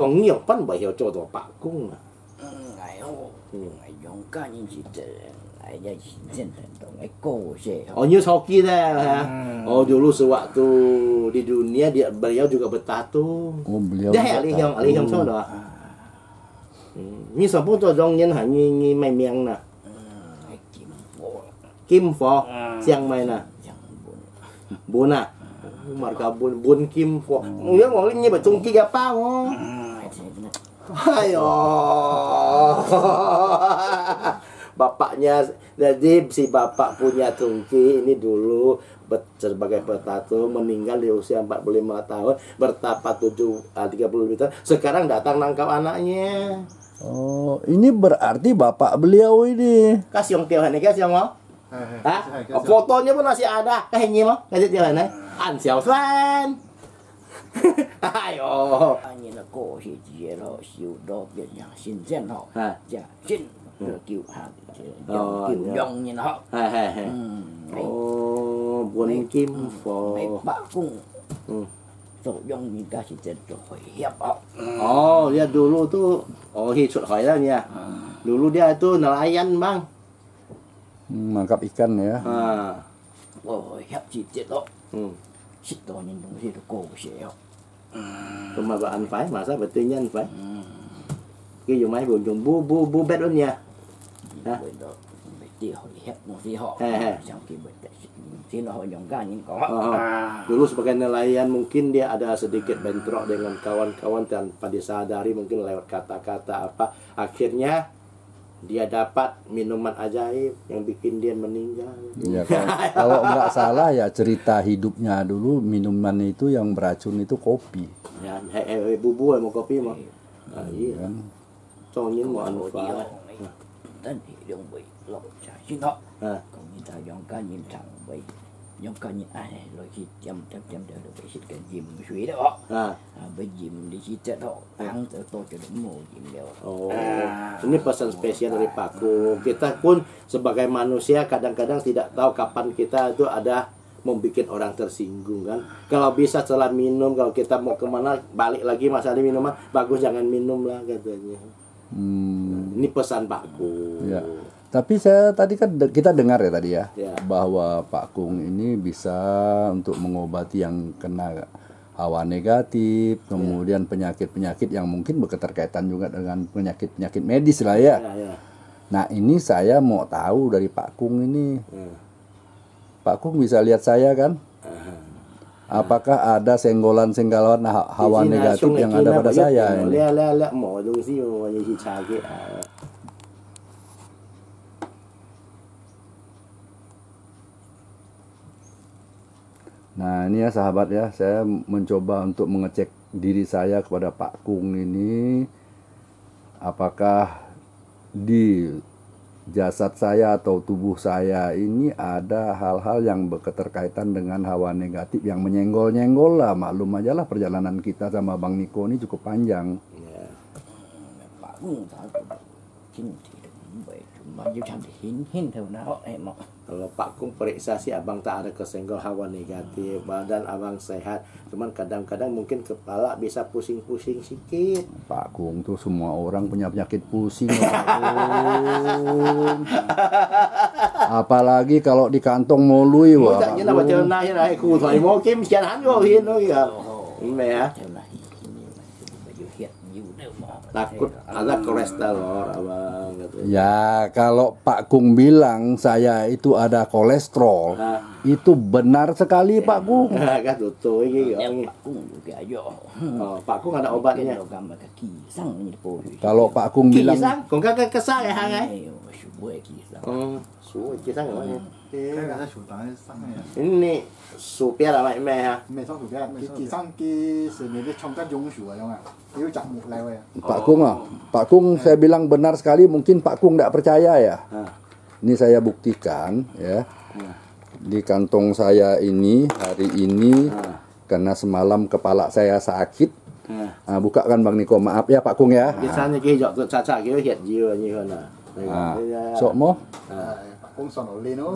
còn nhiều phân bởi hiểu cho Pak Kung à. Ngày hôm ngày dùng cá nhân chỉ để ngày giờ chỉ dân thành ngày cô sẽ Oh, New Hockey dah ha. Oh, dulu sewaktu di dunia beliau juga bertato. Oh, beliau Dia ahli yang so dah. Ni siapa tu dong nhân hả ni mai miang nè. ngày kim phổ Kim Phò, siang mai nè. Bun à. Marga bun Kim Phò. Nhớ ngồi như bà chung kia apa oh. Ayo. Bapaknya, jadi si bapak punya tungki ini dulu sebagai petato meninggal di usia 45 tahun, bertapa 35 tahun. Sekarang datang nangkap anaknya. Oh, ini berarti bapak beliau ini. Kasih yang tiap hari, kasih yang mau. Hah? Fotonya pun masih ada. Kayaknya mau, kasih tiap hari. An Xiao Fan. Ayo. anh là cô thì chỉ là siêu đó biết nhà sinh dân họ Ha. dạ sinh kiểu hàng Ờ, kiểu dạ. dòng như họ Oh, Bun Kim Phò. mấy bác cũng rồi dòng như các sinh dân rồi phải hiệp họ Oh, dia dulu tuh, oh hisut hoilah ya. Dulu dia tuh nelayan bang. Mangkap ikan ya. rồi hiệp chỉ chết đó Hmm. xích đó nhìn đồng gì đó cô sẽ họ Cuma bạn phải mà sao betul nhân phải. Cái dùng máy buồn dùng bu bet luôn nha. Hả? rồi đó phải tiêu họ hiệp nó gì họ He. xong khi bệnh thì nó họ dòng ca những có Dulu sebagai nelayan mungkin dia ada sedikit bentrok dengan kawan-kawan tanpa disadari mungkin lewat kata-kata apa. Akhirnya dia dapat minuman ajaib yang bikin dia meninggal. Ya, kalau nggak salah ya cerita hidupnya dulu minuman itu yang beracun itu kopi. Ya, bubu mau kopi mau. Iya. Kan? Cho những món ăn phá. tên thì dòng bị lọc trả xin họ À. còn như ta dòng ca nhìn thẳng bị dòng ca nhìn ai rồi khi chăm đều được bị xịt cái dìm suy đó bị dìm đi xịt chết họ ăn tới tôi cho đúng mùa dìm đều Oh, ini pesan spesial dari Pak Kung. Kita pun sebagai manusia kadang-kadang tidak tahu kapan kita itu ada membuat orang tersinggung kan. Kalau bisa setelah minum, kalau kita mau kemana balik lagi masalah minuman, bagus jangan minum lah katanya. Ini pesan Pak Kung. Ya. Tapi saya tadi kan kita dengar ya tadi ya, Ya. bahwa Pak Kung ini bisa untuk mengobati yang kena hawa negatif, kemudian penyakit-penyakit yang mungkin berketerkaitan juga dengan penyakit-penyakit medis lah ya. Ya. Nah ini saya mau tahu dari Pak Kung ini, Pak Kung bisa lihat saya kan? Apakah ada senggolan-senggolan hawa negatif yang ada pada saya ini? Lihat mau dong sih mau nyisi cagi. Nah ini ya sahabat ya, saya mencoba untuk mengecek diri saya kepada Pak Kung ini, apakah di jasad saya atau tubuh saya ini ada hal-hal yang berketerkaitan dengan hawa negatif yang menyenggol-nyenggol lah. Maklum aja lah perjalanan kita sama Bang Niko ini cukup panjang. Pak Kung ta chính thì đúng vậy cuma như thằng thì hin theo nó em mà Kalau Pak Kung periksa sih abang tak ada kesenggol hawa negatif, badan abang sehat. Cuman kadang-kadang mungkin kepala bisa pusing-pusing sedikit. Pak Kung tuh semua orang punya penyakit pusing. Pak Kung. Apalagi kalau di kantong molui wah. Chắc Pak như là bà Kung. chơi nay này khu thoại mô kim chén hắn vô hiên thôi kìa. Mẹ theo là nhiều hiện nhiều đều mà takut ada kolesterol abang gitu. Ya kalau Pak Kung bilang saya itu ada kolesterol, itu benar sekali Pak Kung. Kan tuh ini em gitu. Pak Kung juga aja Oh, Pak Kung ada obatnya. gambar kaki sang như cô Kalau Pak Kung bilang Kisang, còn các kesang ya hang ấy. suwe kisang Suốt kisang ở đây. cái là chủ tán sang này Ini supir là mẹ mẹ ha. mẹ xong chủ cái kỳ sang cái sự này trong các giống chủ ở trong à nếu chặt một leo à Pak Kung Pak Kung saya bilang benar sekali, mungkin Pak Kung tidak percaya ya. Ini saya buktikan ya. Di kantong saya ini hari ini karena semalam kepala saya sakit. Bukakan Bang Niko, maaf ya Pak Kung ya. Kisangnya kia dọc tuh caca kia hiện nhiều như hơn à. Sok mo. ông sòn ở lên nó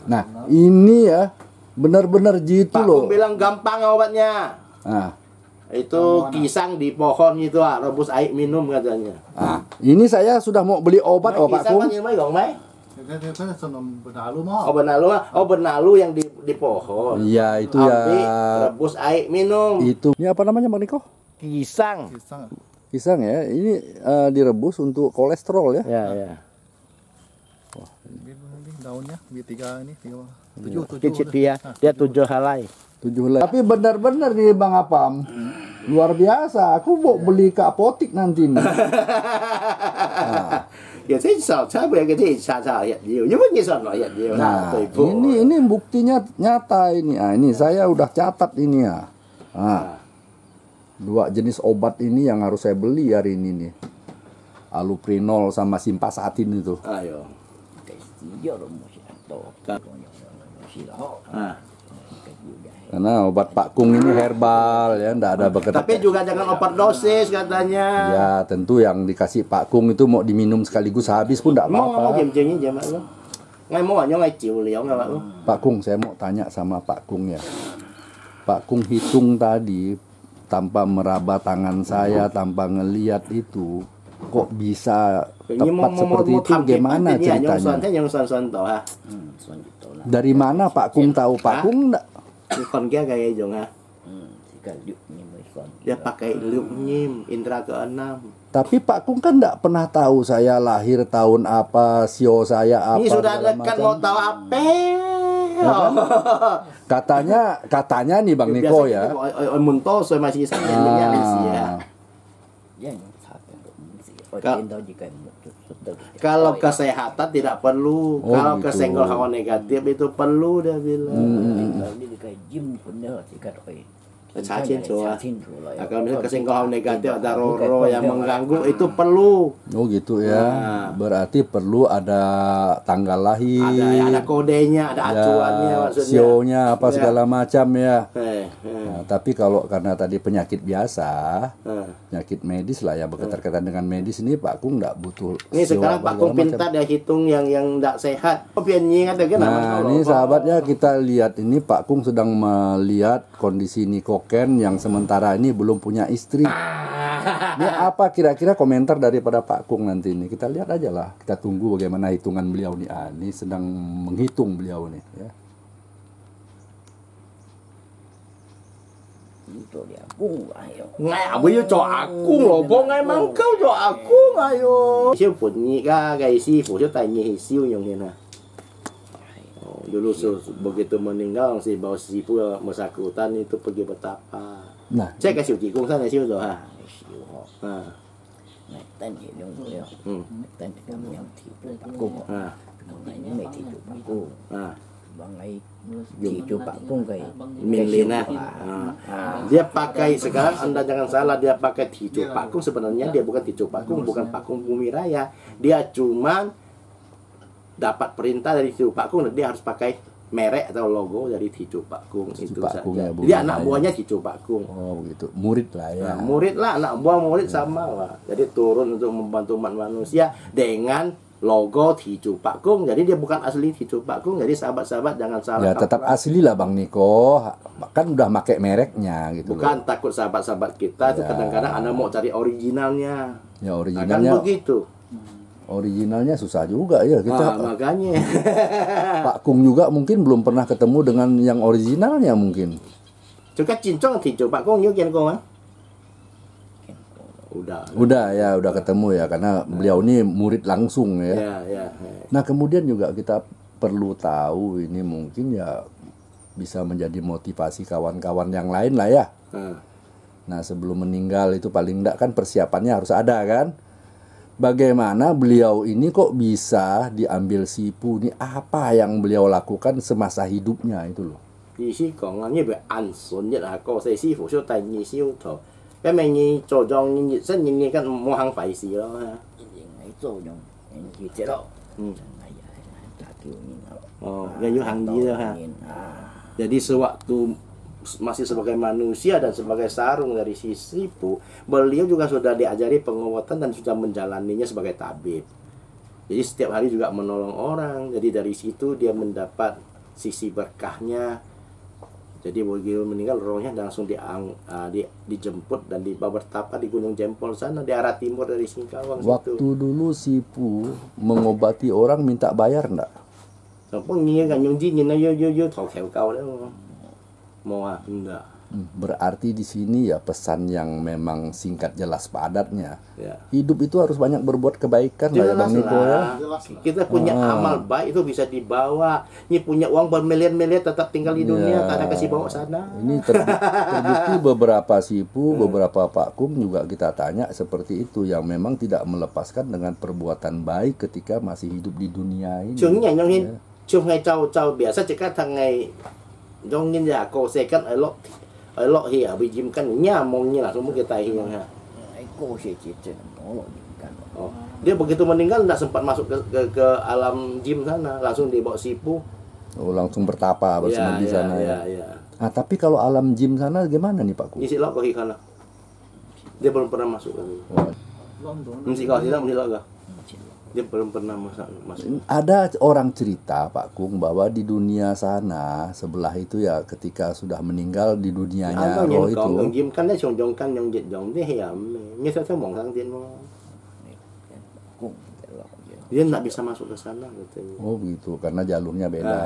Nah, ini ya benar-benar jitu Pak loh. Kung bilang gampang obatnya. Nah, Itu pisang di pohon itu, rebus air minum katanya. Ah, ini saya sudah mau beli obat, oh Pak Kung. Pisang gong mai? Cái sườn benalu mah. Oh benalu yang di pohon. Iya, itu Ambil, ya. rebus air minum. Itu. Ini apa namanya Bang Niko? Pisang. Pisang. Pisang ya. Ini direbus untuk kolesterol ya. Ya, ya. Ini daunnya, tiga ini, tujuh Kicit dia 7 helai. 7 helai. Tapi benar-benar nih Bang Apam. Luar biasa. Aku mau beli ke apotik nanti nih. Nah, ini buktinya nyata ini. Ah, ini saya udah catat ini ya. Ah. 2 jenis obat ini yang harus saya beli hari ini nih. Aluprinol sama Simpasatin itu. Ayo. Karena obat Pak Kung ini herbal ya, enggak ada bekerja. Tapi juga jangan overdosis katanya. Ya, tentu yang dikasih Pak Kung itu mau diminum sekaligus habis pun enggak apa-apa. Pak Kung, saya mau tanya sama Pak Kung ya. Pak Kung hitung tadi tanpa meraba tangan saya, tanpa ngeliat itu, kok bisa tepat seperti itu? Gimana ceritanya? Dari mana Pak Kung tahu? Pak Kung enggak? Con kia kayak dong ha. Dia pakai liuk nyim indra ke-6. Tapi Pak Kung kan enggak pernah tahu saya lahir tahun apa, sio saya apa. Ini sudah dekat mau tahu apa? Katanya nih Bang Niko ya. Munto saya masih sayangnya ya. Kalau kesehatan tidak perlu, kalau gitu. kesenggol hawa negatif itu perlu dia bilang. Kalau misalnya kesenggol hawa negatif ada roro yang mengganggu itu perlu. Oh gitu ya. Nah. Berarti perlu ada tanggal lahir. Ada kodenya, ada acuannya maksudnya. Sionya apa Ya. segala macam ya. Nah, Nah, tapi kalau karena tadi penyakit biasa, penyakit medis lah ya, berkaitan dengan medis ini Pak Kung nggak butuh. Ini sio sekarang apa Pak Kung segala pinta macam. dia hitung yang tidak sehat. Nah, ini sahabatnya kita lihat ini Pak Kung sedang melihat kondisi Nikoken yang sementara ini belum punya istri. Ini apa kira-kira komentar daripada Pak Kung nanti ini? Kita lihat aja lah. Kita tunggu bagaimana hitungan beliau nih. Ah, ini sedang menghitung beliau nih ya. Ngay bây giờ cho akung lo, có ngay mang câu cho akung ayo. Siêu phụ nhị ga gầy si phụ siêu tài nhị siêu yang ini. Dulu begitu meninggal si bawa si pu Masakutan itu pergi betapa. Nah, Saya kasih uji kung sana siêu rồi ha. Milena. Dia pakai sekarang Anda jangan salah, dia pakai ticu pakung, sebenarnya dia bukan ticu pakung, bukan pakung Bumi Raya. Dia cuma dapat perintah dari ticu pakung, dia harus pakai merek atau logo dari ticu pakung itu Pakung saja. ya, Bumi Jadi anak Raya. buahnya ticu pakung. oh begitu. Murid lah ya. Nah, murid lah, anak buah murid sama lah. Jadi turun untuk membantu umat manusia dengan logo Ticu Pakung. Jadi dia bukan asli Ticu Pakung. Jadi sahabat-sahabat jangan salah. Ya tetap asli lah Bang Niko. Kan udah pakai mereknya gitu Bukan loh. takut sahabat-sahabat kita itu Ya. kadang-kadang Anda mau cari originalnya. Ya Akan originalnya, begitu. originalnya susah juga ya kita. Makanya. Pak Kung juga mungkin belum pernah ketemu dengan yang originalnya mungkin. Juga cincong Ticu Pakung yuk kan kau mah? Udah ya, udah ketemu ya karena beliau ini murid langsung ya. Ya. Nah, kemudian juga kita perlu tahu ini mungkin ya bisa menjadi motivasi kawan-kawan yang lain lah ya. Nah, sebelum meninggal itu paling enggak kan persiapannya harus ada kan. Bagaimana beliau ini kok bisa diambil sipu, ini apa yang beliau lakukan semasa hidupnya itu loh. 意思講啊，因為按順一下個四師傅燒第二燒圖，咁咪你做咗熱身熱嘅，咁冇肯費事咯。Yang you hang dia ha. Jadi sewaktu masih sebagai manusia dan sebagai sarung dari si Sipu, beliau juga sudah diajari pengobatan dan sudah menjalaninya sebagai tabib. Jadi setiap hari juga menolong orang. Jadi dari situ dia mendapat sisi berkahnya Jadi begitu meninggal rohnya langsung dijemput dan dibawa bertapa di Gunung Jempol sana di arah timur dari Singkawang. Waktu dulu Sipu mengobati orang minta bayar enggak? Sampun ngiye kan yung jin yo thau kheo kau đó. Mau enggak. Berarti di sini ya pesan yang memang singkat jelas padatnya. Ya. Hidup itu harus banyak berbuat kebaikan lah ya Bang Niko ya. Kita punya amal baik itu bisa dibawa. Ini punya uang bermiliar-miliar tetap tinggal di dunia, tak ada kasih bawa sana. Ini terbukti beberapa Sipu, beberapa Pak Kung juga kita tanya seperti itu yang memang tidak melepaskan dengan perbuatan baik ketika masih hidup di dunia ini. Chừng nhong hin, chừng ngày trâu biasa cakap thằng ngày trong nhân giả cô xe cắt ở lọ hi ở bị dìm căn nhà mong như là semua kita hilang ha. Eko cece nolok kan. Oh. Dia begitu meninggal tidak sempat masuk ke alam jim sana, langsung dibawa Sipu. Oh, langsung bertapa bersama di sana ya. Nah, tapi kalau alam jim sana gimana nih Pak Kung? Isi lok hi kana. Dia belum pernah masuk ke situ. Mesti kau tidak mesti lok. Dia belum pernah masuk. Ada orang cerita Pak Kung bahwa di dunia sana sebelah itu ya ketika sudah meninggal di dunianya roh itu. Còn Jim kan dia chong kan yang dịch dòng thế hiểm. Như theo mong sang tiên mo. Dia tidak bisa masuk ke sana katanya. Oh begitu, karena jalurnya beda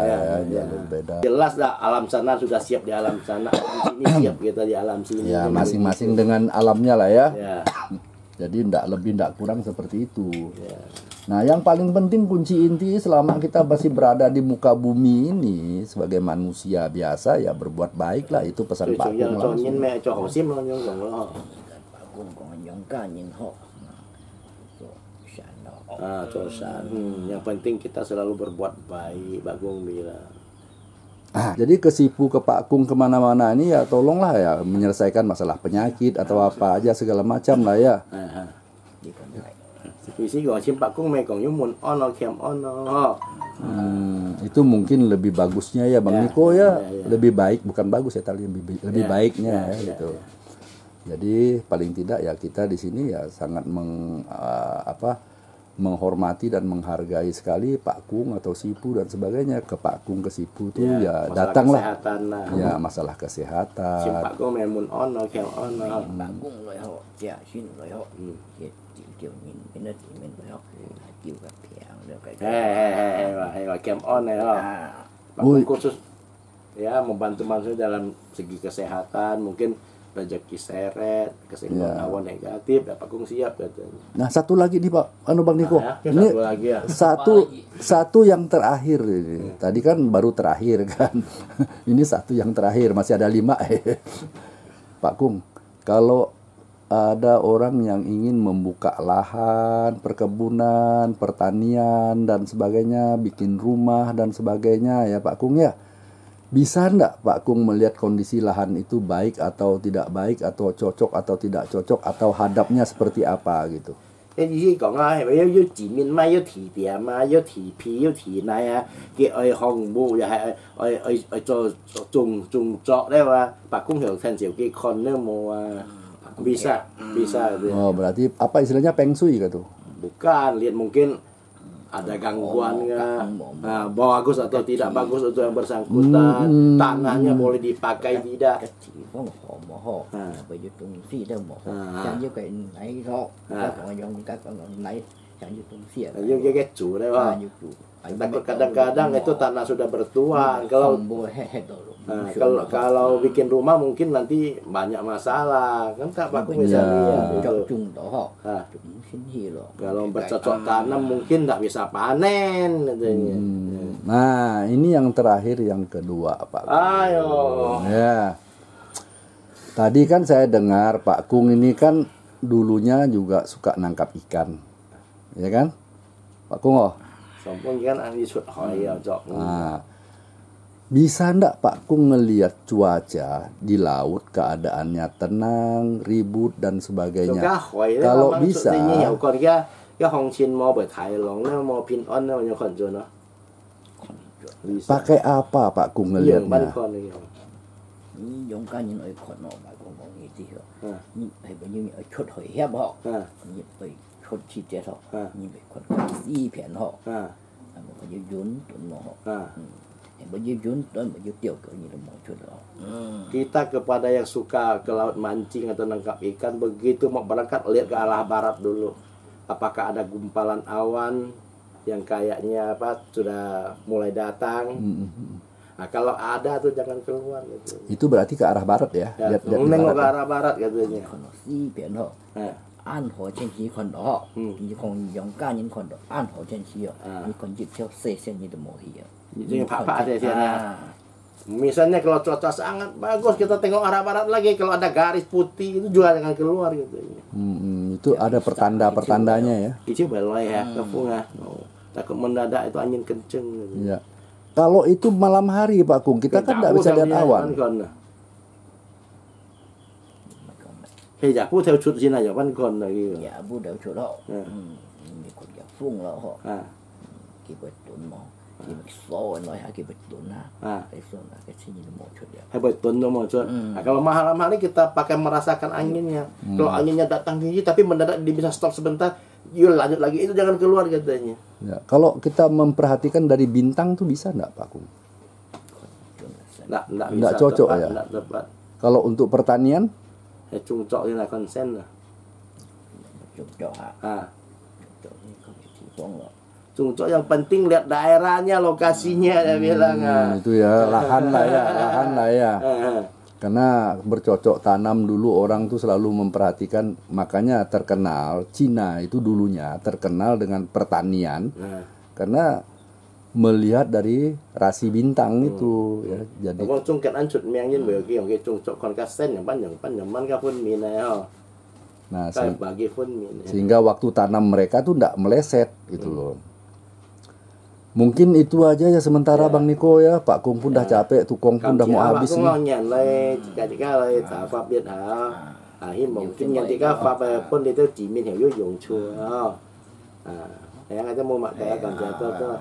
jalur beda. Jelas dah alam sana sudah siap di alam sana. Di sini siap kita di alam sini. Ya masing-masing dengan alamnya lah ya. Ya. Jadi ndak lebih ndak kurang seperti itu. Ya. Nah, yang paling penting kunci inti selama kita masih berada di muka bumi ini sebagai manusia biasa ya berbuat baik lah, itu pesan Pak Kung langsung. Yang penting kita selalu berbuat baik, Pak Kung bilang. Jadi ke Sipu, ke Pak Kung, kemana-mana ini ya tolonglah ya menyelesaikan masalah penyakit atau apa aja segala macam lah ya. Visi gọi chim Pak Kung mày còn yung mun ono kem ono. Itu mungkin lebih bagusnya ya Bang Niko ya. Lebih baik, bukan bagus ya tadi, lebih baiknya ya gitu. Jadi paling tidak ya kita di sini ya sangat menghormati dan menghargai sekali Pak Kung atau Sipu dan sebagainya. Ke Pak Kung, ke Sipu tuh ya datanglah. Ya masalah kesehatan. Chim Pak Kung mày mun ono kem ono. Pak Kung rồi họ, dạ xin rồi họ. Chiều nhìn cái nó chỉ mình phải học chiều gặp kẹo được kayak kem on ya. Pak Kung khusus ya membantu manusia dalam segi kesehatan, mungkin rezeki seret, keseimbangan negatif, Pak Kung siap katanya. Nah, satu lagi nih Pak Bang Niko. Ini satu lagi ya. Satu yang terakhir ini. Tadi kan baru terakhir kan. Ini satu yang terakhir, masih ada 5 Pak Kung, kalau ada orang yang ingin membuka lahan, perkebunan, pertanian dan sebagainya, bikin rumah dan sebagainya ya Pak Kung ya. Bisa enggak Pak Kung melihat kondisi lahan itu baik atau tidak baik, atau cocok atau tidak cocok, atau hadapnya seperti apa gitu? Cái gì講啊，係咪要前面咪要提點啊，要提皮要提奶啊，嘅愛項目又係愛做種作咧嘛，白宮響聽朝幾คน咧冇啊。Bisa gitu ya. Oh, berarti apa istilahnya Feng Shui gitu? Bukan, lihat mungkin ada gangguan nggak, nah, bagus atau tidak bagus untuk yang bersangkutan, tanahnya boleh dipakai tidak. Bây giờ tung xì đâu một, chẳng như cái này thôi, các con này chẳng như tung xì. Cái chủ đấy Pak. Kadang-kadang itu tanah sudah bertuan. Kalau bikin rumah mungkin nanti banyak masalah kan Pak Kung bisa lihat itu. Kalau bercocok tanam mungkin nggak bisa panen katanya. Nah ini yang terakhir, yang kedua Pak Kung. Ayo. Ya. Tadi kan saya dengar Pak Kung ini kan dulunya juga suka nangkap ikan, ya kan Pak Kung? Nah, bisa ndak Pak Kung ngelihat cuaca di laut keadaannya tenang, ribut dan sebagainya? Kalau bisa, pakai apa Pak Kung ngelihatnya? Dùng cá nhân ở khuẩn nó mà cũng có nghĩ gì hết, nhưng phải bao nhiêu ở chốt hồi hẹp họ, nhưng phải chốt chi tiết họ, nhưng phải khuẩn gì phiền họ, mà phải dùng tuần nó họ, Baju juntan, baju tiok ini mau coba. Kita kepada yang suka ke laut mancing atau nangkap ikan, begitu mau berangkat lihat ke arah barat dulu. Apakah ada gumpalan awan yang kayaknya sudah mulai datang? Nah, kalau ada tuh jangan keluar gitu. Itu berarti ke arah barat ya? Ya, nengok ke arah barat katanya. Kalau si biar ho, an ho chen si kon do, ni kong yang kan yin kon do, an ho chen si yo, ni kon jip tiao se sen ni de mo hi. Itu yang apa ada sini. Misalnya kalau cuaca sangat bagus, kita tengok arah barat lagi. Kalau ada garis putih itu juga jangan keluar gitu. Itu ada pertanda-pertandanya ya. Itu belai ya, kepunga. Takut mendadak itu angin kenceng. Gitu. Ya. Kalau itu malam hari Pak Kung, kita kan tidak bisa lihat awan. Japu theo chuột sini aja pan kon lagi. Ya, bu dah chuột ho. Ni kon ya phung lo ho. Ki betul mo. Ki so nói ha ki betul na. Cái so na cái sini mau chuột ya. Hai betul mau chuột. Nah, kalau malam hari kita pakai merasakan anginnya. Kalau anginnya datang tinggi tapi mendadak dia bisa stop sebentar, yuk lanjut lagi, itu jangan keluar katanya. Ya, kalau kita memperhatikan dari bintang tuh bisa enggak Pak Kung? Enggak cocok ya. Enggak tepat. Kalau untuk pertanian? Cungcok ini konsen lah. Cungcok ha. Cungcok ni kau mesti bong lo. Cungcok yang penting lihat daerahnya, lokasinya dia bilang. Itu ya, lahan lah ya. Karena bercocok tanam dulu orang tuh selalu memperhatikan, makanya terkenal Cina itu dulunya terkenal dengan pertanian. Karena melihat dari rasi bintang itu ya. Jadi kalau cungket ancut miangin bagi yang cungcok konkasen yang panjang man ka pun mina. Nah, bagi pun mina. Sehingga waktu tanam mereka tuh enggak meleset gitu loh. Mungkin itu aja ya sementara Bang Niko ya. Pak Kung pun dah capek, tukang pun dah mau habis nih. Nhận lại jika lại thả pháp biết hả. Hy vọng kinh nghiệm thì các pháp pun itu chỉ mình hiểu dùng chua. Yang aja mau mak kayak kan jatuh tuh.